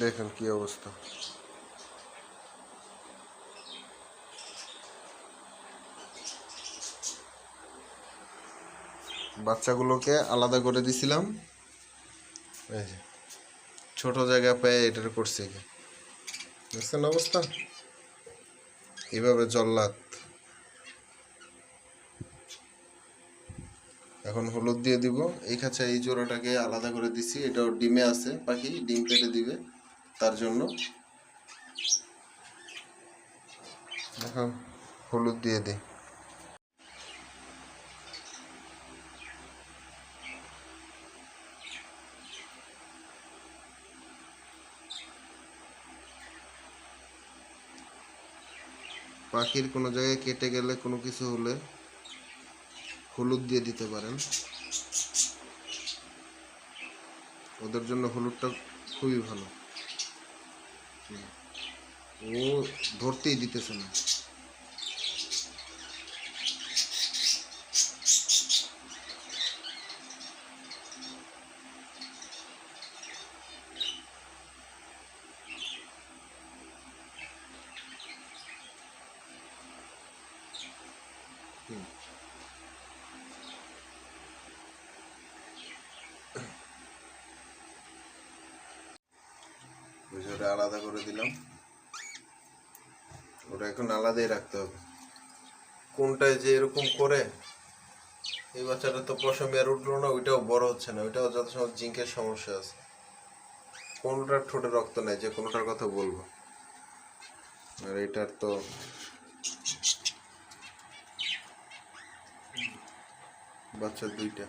দেখেন কি অবস্থা। বাচ্চাগুলোকে আলাদা করে দিছিলাম, এই যে ছোট জায়গা পেয়ে এটার করছে কি দেখছেন অবস্থা। এইভাবে জল্লাদ। এখন হলুদ দিয়ে দিব। এই খাঁচা এই জোড়াটাকে আলাদা করে দিছি, এটাও ডিমে আছে, পাখি ডিম পেড়ে দিবে তার জন্য। এখন হলুদ দিয়ে দিই। পাখির কোনো জায়গায় কেটে গেলে কোনো কিছু হলে হলুদ দিয়ে দিতে পারেন, ওদের জন্য হলুদটা খুবই ভালো। ও ধরতেই দিতেছে না। ওটা আলাদা করে দিলাম, ওটা এখন আলাদাই রাখতে হবে। কোনটায় যে এরকম করে, এই বাচ্চাটা তো পশমে আর উঠলো না, ওইটাও বড় হচ্ছে না, ওইটাও যত সময় জিঙ্কের সমস্যা আছে। কোনটার ঠোঁটে রক্ত নেই, যে কোনোটার কথা বলবো। আর এটার তো বাচ্চা দুইটা,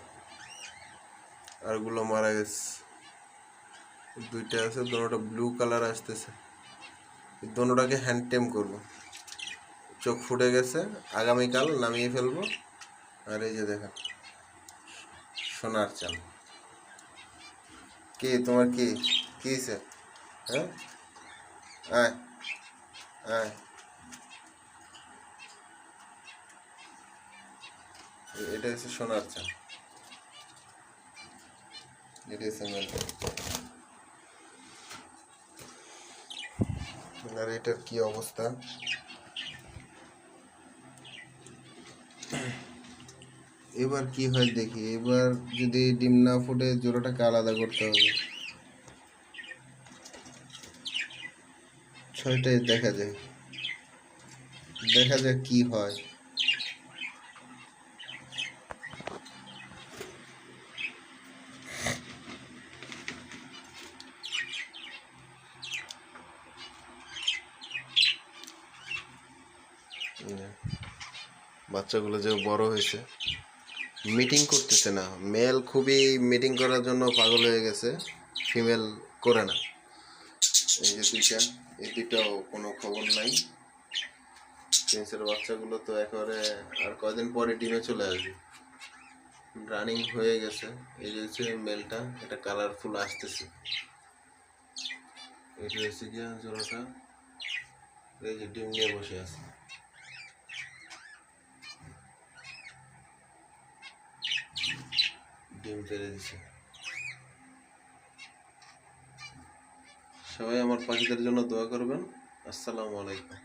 আরগুলো মারা গেছে। দুইটা আছে, দোনোটা ব্লু কালার আসতেছে। দোনোটাকে হ্যান্ড টেম করবো। চোখ ফুটে গেছে, আগামীকাল নামিয়ে ফেলবো। আর এই যে দেখেন সোনার চাল। কে তোমার কি কি হয়েছে? হ্যাঁ, আয় আয়, এটা হচ্ছে সোনার চাল, এটা হচ্ছে মেলটা। আর এটার কি অবস্থা। এবার কি হয় দেখি, এবার যদি ডিম না ফুটে জোড়াটাকে আলাদা করতে হবে। 6টায় দেখা যায়, দেখা যাক কি হয়। বাচ্চাগুলো যে বড় হয়েছে, মিটিং করতেছে না। মেল খুবই মিটিং করার জন্য পাগল হয়ে গেছে, ফিমেল করে না। এই যে দুইটা, এই দুইটাও কোনো খবর নাই। প্রিন্সের বাচ্চাগুলো তো একেবারে আর কয়দিন পরে ডিমে চলে আসবে, রানিং হয়ে গেছে। এই যে হচ্ছে মেলটা, এটা কালারফুল আসতেছে। এটা হচ্ছে গিয়া জোড়াটা, এই যে ডিম নিয়ে বসে আছে। ডিম পেড়ে দিছে। সবাই আমার পাখিদের জন্য দোয়া করবেন। আসসালামু আলাইকুম।